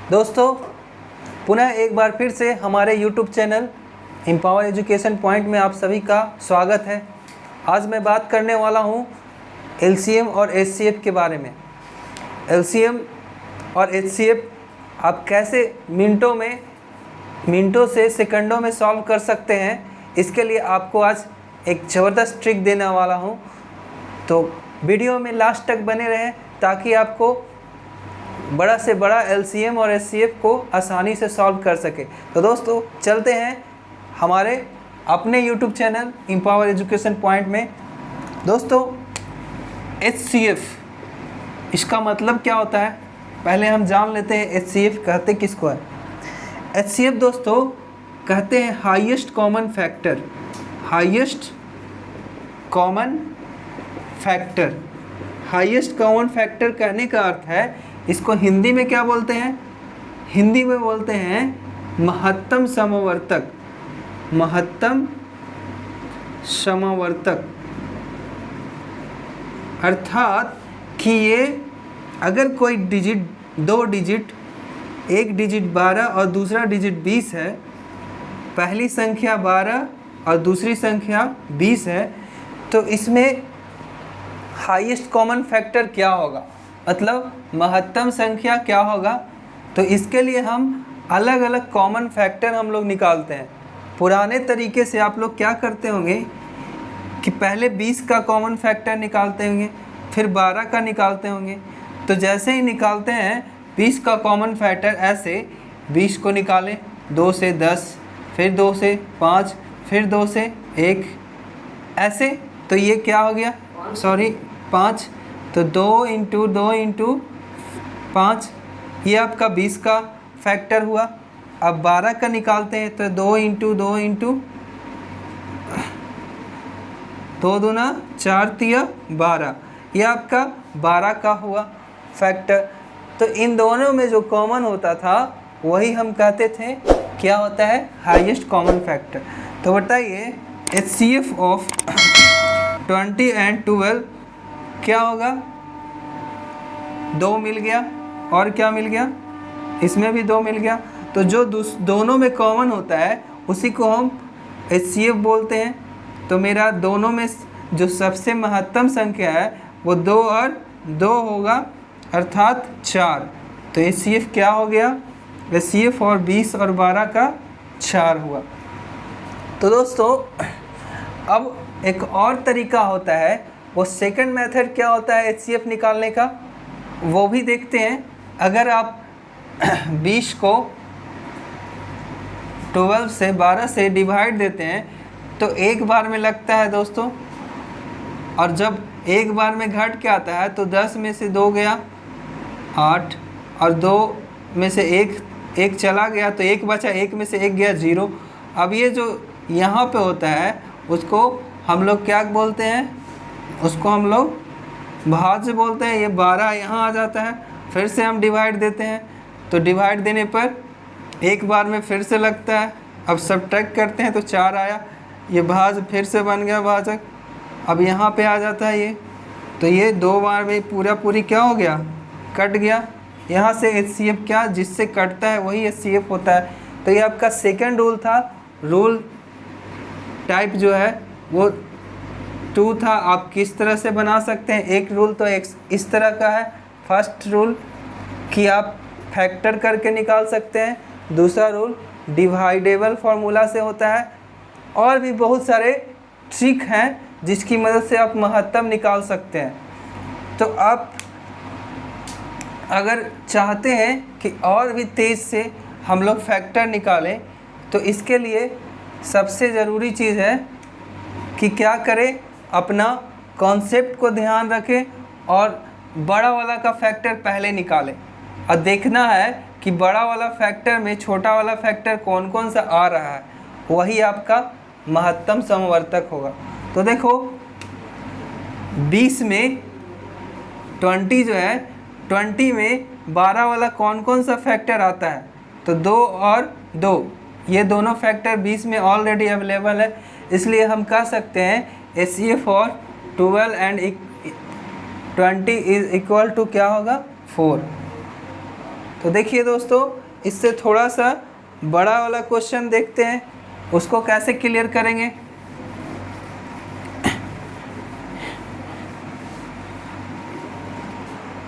दोस्तों पुनः एक बार फिर से हमारे YouTube channel empower education point में आप सभी का स्वागत है। आज मैं बात करने वाला हूँ LCM और HCF के बारे में। LCM और HCF आप कैसे मिनटों से सेकंडों में सॉल्व कर सकते हैं, इसके लिए आपको आज एक ज़बरदस्त ट्रिक देने वाला हूँ। तो वीडियो में लास्ट तक बने रहें ताकि आपको बड़ा से बड़ा LCM और HCF को आसानी से सॉल्व कर सके। तो दोस्तों चलते हैं हमारे अपने YouTube channel empower education point में। दोस्तों HCF इसका मतलब क्या होता है, पहले हम जान लेते हैं HCF कहते किसको है। HCF दोस्तों कहते हैं highest common factor. Highest common factor, highest common factor कहने का अर्थ है, इसको हिंदी में क्या बोलते हैं? हिंदी में बोलते हैं महत्तम समवर्तक। महत्तम समवर्तक अर्थात कि ये अगर कोई डिजिट, दो डिजिट, एक डिजिट 12 और दूसरा डिजिट 20 है, पहली संख्या 12 और दूसरी संख्या 20 है, तो इसमें हाईएस्ट कॉमन फैक्टर क्या होगा, मतलब महत्तम संख्या क्या होगा। तो इसके लिए हम अलग अलग कॉमन फैक्टर हम लोग निकालते हैं। पुराने तरीके से आप लोग क्या करते होंगे कि पहले 20 का कॉमन फैक्टर निकालते होंगे, फिर 12 का निकालते होंगे। तो जैसे ही निकालते हैं 20 का कॉमन फैक्टर, ऐसे 20 को निकालें 2 से 10, फिर 2 से 5, फिर 2 से 1, ऐसे। तो ये क्या हो गया, 5, तो 2 इंटू 2 इंटू 5, ये आपका 20 का फैक्टर हुआ। अब 12 का निकालते हैं तो 2 इंटू 2 इंटू 2 दूना 4 तिया 12, ये आपका 12 का हुआ फैक्टर। तो इन दोनों में जो कॉमन होता था वही हम कहते थे क्या होता है, हाईएस्ट कॉमन फैक्टर। तो बताइए HCF ऑफ 20 एंड 12 क्या होगा? 2 मिल गया, और क्या मिल गया, इसमें भी 2 मिल गया। तो जो दोनों में कॉमन होता है उसी को हम HCF बोलते हैं। तो मेरा दोनों में जो सबसे महत्तम संख्या है वो 2 और 2 होगा, अर्थात 4। तो HCF क्या हो गया, HCF और 20 और 12 का 4 हुआ। तो दोस्तों अब एक और तरीका होता है, वो सेकंड मेथड क्या होता है HCF निकालने का, वो भी देखते हैं। अगर आप 20 को 12 से 12 से डिवाइड देते हैं तो एक बार में लगता है दोस्तों, और जब एक बार में घट के आता है तो 10 में से 2 गया 8, और 2 में से एक चला गया तो 1 बचा, 1 में से 1 गया 0। अब ये जो यहाँ पे होता है उसको हम लोग क्या बोलते हैं, उसको हम लोग भाज्य बोलते हैं। ये 12 यहाँ आ जाता है, फिर से हम डिवाइड देते हैं, तो डिवाइड देने पर एक बार में फिर से लगता है। अब सब्ट्रैक्ट करते हैं तो 4 आया, ये भाज्य फिर से बन गया भाजक, अब यहाँ पे आ जाता है ये। तो ये 2 बार में पूरी क्या हो गया, कट गया। यहाँ से HCF क्या, जिससे कटता है वही HCF होता है। तो ये आपका सेकेंड रूल था। रूल टाइप जो है वो 2 था। आप किस तरह से बना सकते हैं, एक रूल तो इस तरह का है, फर्स्ट रूल कि आप फैक्टर करके निकाल सकते हैं, दूसरा रूल डिवाइडेबल फार्मूला से होता है, और भी बहुत सारे ट्रिक हैं जिसकी मदद से आप महत्तम निकाल सकते हैं। तो आप अगर चाहते हैं कि और भी तेज़ से हम लोग फैक्टर निकालें, तो इसके लिए सबसे ज़रूरी चीज़ है कि क्या करें, अपना कॉन्सेप्ट को ध्यान रखें और बड़ा वाला का फैक्टर पहले निकालें, और देखना है कि बड़ा वाला फैक्टर में छोटा वाला फैक्टर कौन कौन सा आ रहा है, वही आपका महत्तम समवर्तक होगा। तो देखो 20 में 20 जो है, 20 में 12 वाला कौन कौन सा फैक्टर आता है, तो 2 और 2, ये दोनों फैक्टर 20 में ऑलरेडी अवेलेबल है। इसलिए हम कह सकते हैं HCF और 12 एंड 20 इज इक्वल टू क्या होगा, 4। तो देखिए दोस्तों, इससे थोड़ा सा बड़ा वाला क्वेश्चन देखते हैं, उसको कैसे क्लियर करेंगे।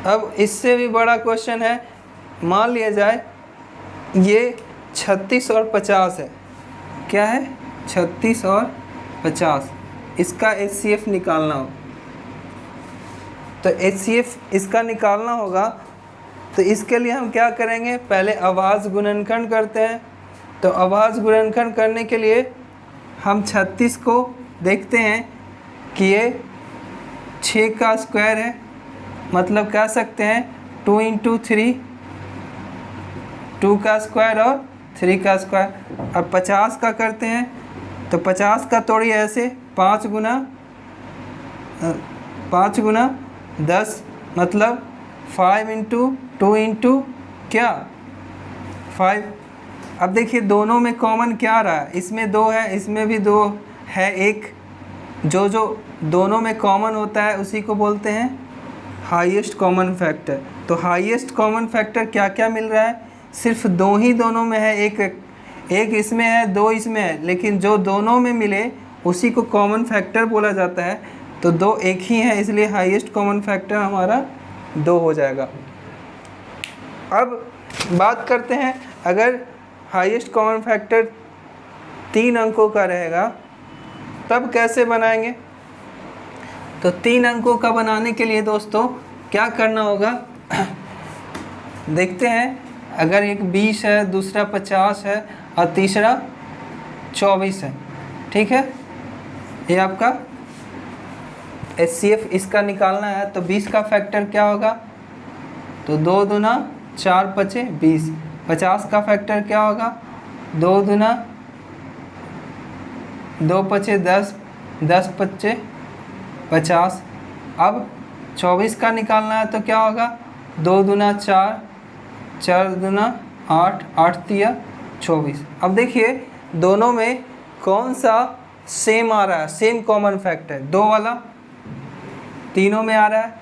अब इससे भी बड़ा क्वेश्चन है, मान लिया जाए ये 36 और 50 है। क्या है? 36 और 50, इसका HCF निकालना हो। तो HCF इसका निकालना होगा, तो इसके लिए हम क्या करेंगे, पहले अभाज्य गुणनखंड करते हैं। तो अभाज्य गुणनखंड करने के लिए हम 36 को देखते हैं कि ये 6 का स्क्वायर है, मतलब कह सकते हैं 2 × 3, 2 का स्क्वायर और 3 का स्क्वायर। और 50 का करते हैं, तो 50 का तोड़िए ऐसे, 5 गुना 10, मतलब 5 × 2 × क्या 5। अब देखिए दोनों में कॉमन क्या आ रहा है, इसमें 2 है, इसमें भी 2 है, एक जो दोनों में कॉमन होता है उसी को बोलते हैं हाईएस्ट कॉमन फैक्टर। तो हाईएस्ट कॉमन फैक्टर क्या क्या मिल रहा है, सिर्फ 2 ही दोनों में है, एक इसमें है, 2 इसमें है, लेकिन जो दोनों में मिले उसी को कॉमन फैक्टर बोला जाता है। तो 2 एक ही है, इसलिए हाईएस्ट कॉमन फैक्टर हमारा 2 हो जाएगा। अब बात करते हैं, अगर हाईएस्ट कॉमन फैक्टर 3 अंकों का रहेगा तब कैसे बनाएंगे। तो 3 अंकों का बनाने के लिए दोस्तों क्या करना होगा, देखते हैं। अगर एक 20 है, दूसरा 50 है और तीसरा 24 है, ठीक है, ये आपका HCF इसका निकालना है। तो 20 का फैक्टर क्या होगा, तो 2 दूना 4 पचे 20। 50 का फैक्टर क्या होगा, 2 दूना 2 पचे 10, 10 पचे 50। अब 24 का निकालना है, तो क्या होगा, 2 दूना 4, 4 दूना 8, 8 तिया 24। अब देखिए दोनों में कौन सा सेम आ रहा है, सेम कॉमन फैक्टर, 2 वाला तीनों में आ रहा है।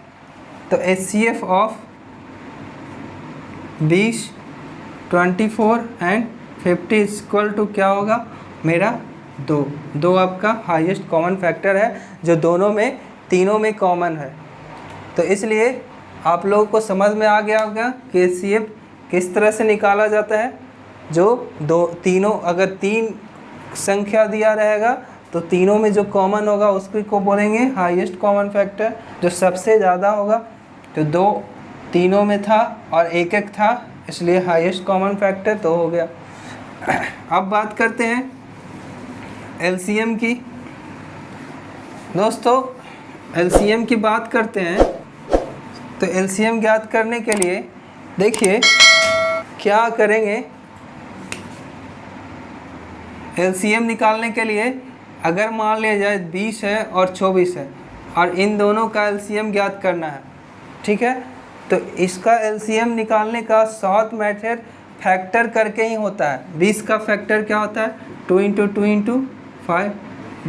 तो HCF of 20, 24 and 50 equal to क्या होगा मेरा 2 आपका हाईएस्ट कॉमन फैक्टर है, जो दोनों में तीनों में कॉमन है। तो इसलिए आप लोगों को समझ में आ गया होगा कि HCF किस तरह से निकाला जाता है। जो तीनों, अगर 3 संख्या दिया रहेगा तो तीनों में जो कॉमन होगा उसको को बोलेंगे हाईएस्ट कॉमन फैक्टर, जो सबसे ज़्यादा होगा। तो 2 तीनों में था और 1 1 था, इसलिए हाईएस्ट कॉमन फैक्टर 2 हो गया। अब बात करते हैं LCM की। दोस्तों LCM की बात करते हैं, तो LCM ज्ञात करने के लिए देखिए क्या करेंगे। LCM निकालने के लिए अगर मान लिया जाए 20 है और 24 है और इन दोनों का LCM ज्ञात करना है, ठीक है, तो इसका LCM निकालने का शॉर्ट मेथड फैक्टर करके ही होता है। 20 का फैक्टर क्या होता है, 2 × 2 × 5,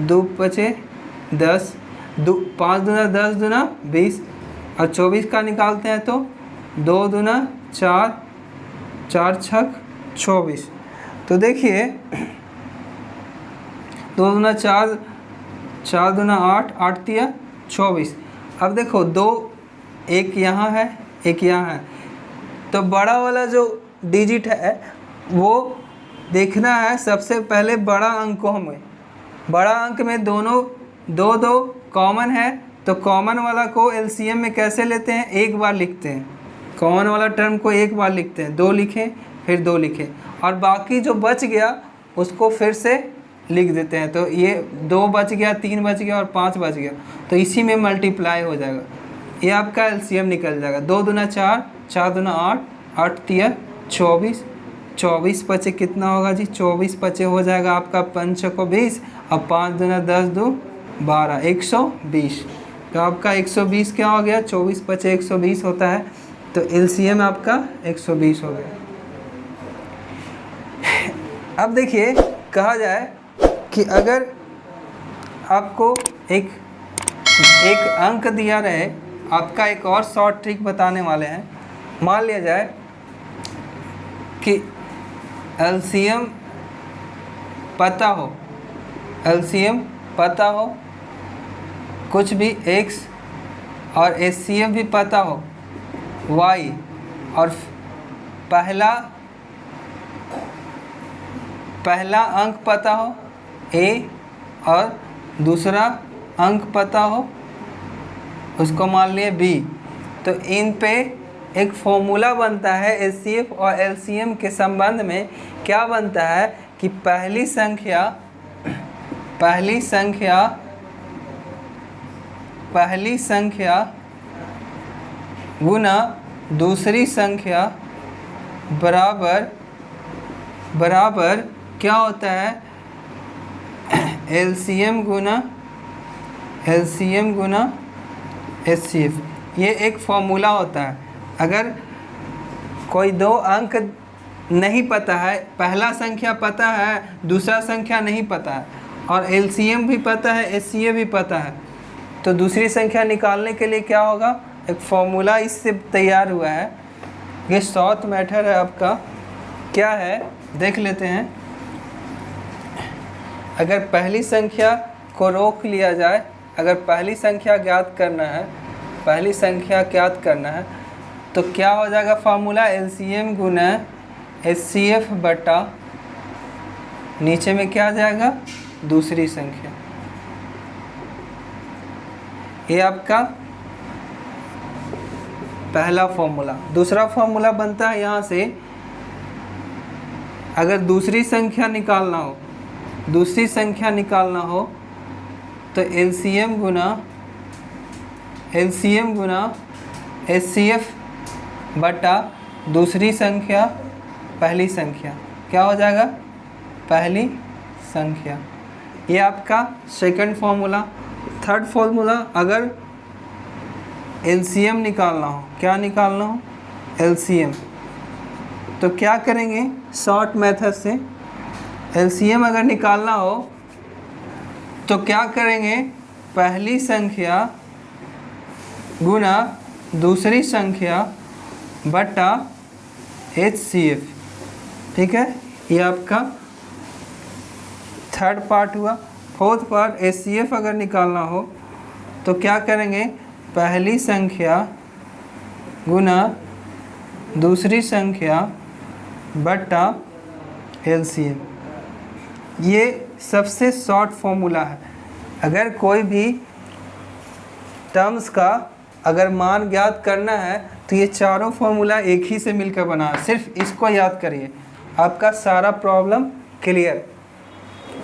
2 पचे 10, 5 दूना 10 दूना 20। और 24 का निकालते हैं तो 2 दूना 4, 4 छक 24। तो देखिए 2 दूना 4, 4 दूना 8, 8 तिया 24। अब देखो 2, एक यहाँ है एक यहाँ है, तो बड़ा वाला जो डिजिट है वो देखना है। सबसे पहले बड़ा अंक को हमें, बड़ा अंक में दोनों 2 2 कॉमन है, तो कॉमन वाला को LCM में कैसे लेते हैं, एक बार लिखते हैं। कॉमन वाला टर्म को एक बार लिखते हैं, 2 लिखें फिर 2 लिखें, और बाकी जो बच गया उसको फिर से लिख देते हैं। तो ये 2 बच गया, 3 बच गया और 5 बच गया, तो इसी में मल्टीप्लाई हो जाएगा, ये आपका LCM निकल जाएगा। 2 दूना 4, 4 दूना 8, 8 तिया 24, 24 पचे कितना होगा जी, 24 पचे हो जाएगा आपका 5 को 20 और 5 दूना 10 2 12, 120। तो आपका 120 क्या हो गया, 24 पचे 120 होता है, तो LCM आपका 120 हो गया। अब देखिए कहा जाए कि अगर आपको एक अंक दिया रहे, आपका एक और शॉर्ट ट्रिक बताने वाले हैं। मान लिया जाए कि एलसीएम पता हो, एलसीएम पता हो कुछ भी x और एचसीएफ भी पता हो y, और पहला अंक पता हो a और दूसरा अंक पता हो उसको मान लिए b, तो इन पे एक फॉर्मूला बनता है एचसीएफ और एलसीएम के संबंध में। क्या बनता है कि पहली संख्या गुना दूसरी संख्या बराबर क्या होता है, एलसीएम गुना एचसीएफ। ये एक फॉर्मूला होता है। अगर कोई दो अंक नहीं पता है, पहला संख्या पता है दूसरा संख्या नहीं पता है, और एलसीएम भी पता है एचसीएफ भी पता है, तो दूसरी संख्या निकालने के लिए क्या होगा, एक फॉर्मूला इससे तैयार हुआ है। ये शॉर्ट मेथड है आपका। क्या है देख लेते हैं। अगर पहली संख्या को रोक लिया जाए, अगर पहली संख्या ज्ञात करना है तो क्या हो जाएगा फार्मूला, एलसीएम गुना एचसीएफ बटा नीचे में क्या आ जाएगा, दूसरी संख्या। ये आपका पहला फॉर्मूला। दूसरा फॉर्मूला बनता है यहाँ से, अगर दूसरी संख्या निकालना हो तो एलसीएम गुना एचसीएफ बटा दूसरी संख्या पहली संख्या, क्या हो जाएगा, पहली संख्या। ये आपका सेकंड फॉर्मूला। थर्ड फॉर्मूला, अगर एलसीएम निकालना हो, क्या निकालना हो, एलसीएम, तो क्या करेंगे, शॉर्ट मेथड से एलसीएम अगर निकालना हो तो क्या करेंगे, पहली संख्या गुना दूसरी संख्या बटा एचसीएफ। ठीक है, ये आपका थर्ड पार्ट हुआ। फोर्थ पार्ट, एचसीएफ अगर निकालना हो तो क्या करेंगे, पहली संख्या गुना दूसरी संख्या बटा एलसीएम। ये सबसे शॉर्ट फॉर्मूला है। अगर कोई भी टर्म्स का अगर मान ज्ञात करना है तो ये चारों फॉर्मूला एक ही से मिलकर बना है। सिर्फ इसको याद करिए, आपका सारा प्रॉब्लम क्लियर।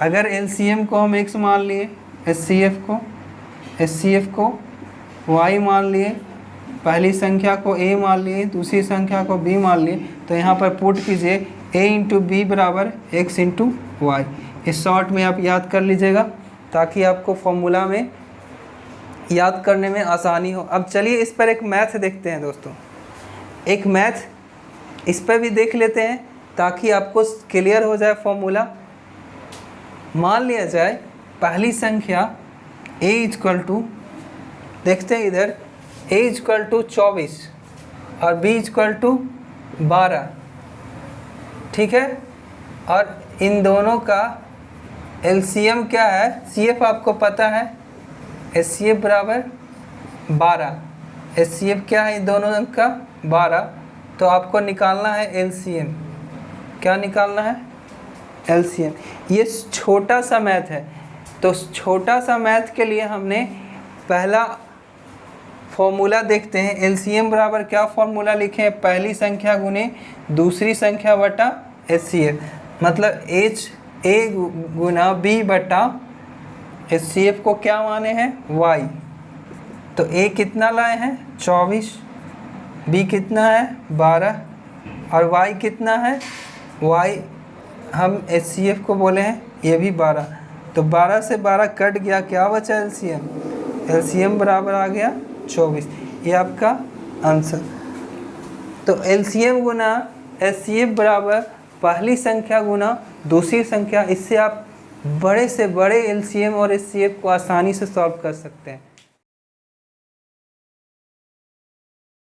अगर एलसीएम को हम x मान लिए, एचसीएफ को y मान लिए, पहली संख्या को a मान लिए, दूसरी संख्या को b मान लिए, तो यहाँ पर पुट कीजिए a इंटू बी बराबर x इंटू वाई। इस शॉर्ट में आप याद कर लीजिएगा ताकि आपको फॉर्मूला में याद करने में आसानी हो। अब चलिए इस पर एक मैथ देखते हैं दोस्तों। एक मैथ इस पर भी देख लेते हैं ताकि आपको क्लियर हो जाए फॉर्मूला। मान लिया जाए पहली संख्या a इक्वल टू, देखते हैं इधर, a इक्वल टू 24 और b इक्वल टू 12। ठीक है, और इन दोनों का एलसीएम क्या है, सीएफ आपको पता है, एचसीएफ बराबर 12। एचसीएफ क्या है इन दोनों अंक का, 12। तो आपको निकालना है एलसीएम। क्या निकालना है, एलसीएम। ये छोटा सा मैथ है, तो छोटा सा मैथ के लिए हमने पहला फॉर्मूला देखते हैं। एलसीएम बराबर क्या फॉर्मूला लिखे हैं, पहली संख्या गुने दूसरी संख्या बटा एचसीएफ, मतलब एच ए गुना बी बटा एचसीएफ को क्या माने हैं, y। तो a कितना लाए हैं, 24, b कितना है, 12, और y कितना है, y हम एचसीएफ को बोले हैं, ये भी 12। तो 12 से 12 कट गया, क्या बचा एलसीएम, एलसीएम बराबर आ गया 24। ये आपका आंसर। तो एलसीएम गुना एचसीएफ बराबर पहली संख्या गुना दूसरी संख्या। इससे आप बड़े से बड़े एलसीएम और एचसीएफ को आसानी से सॉल्व कर सकते हैं।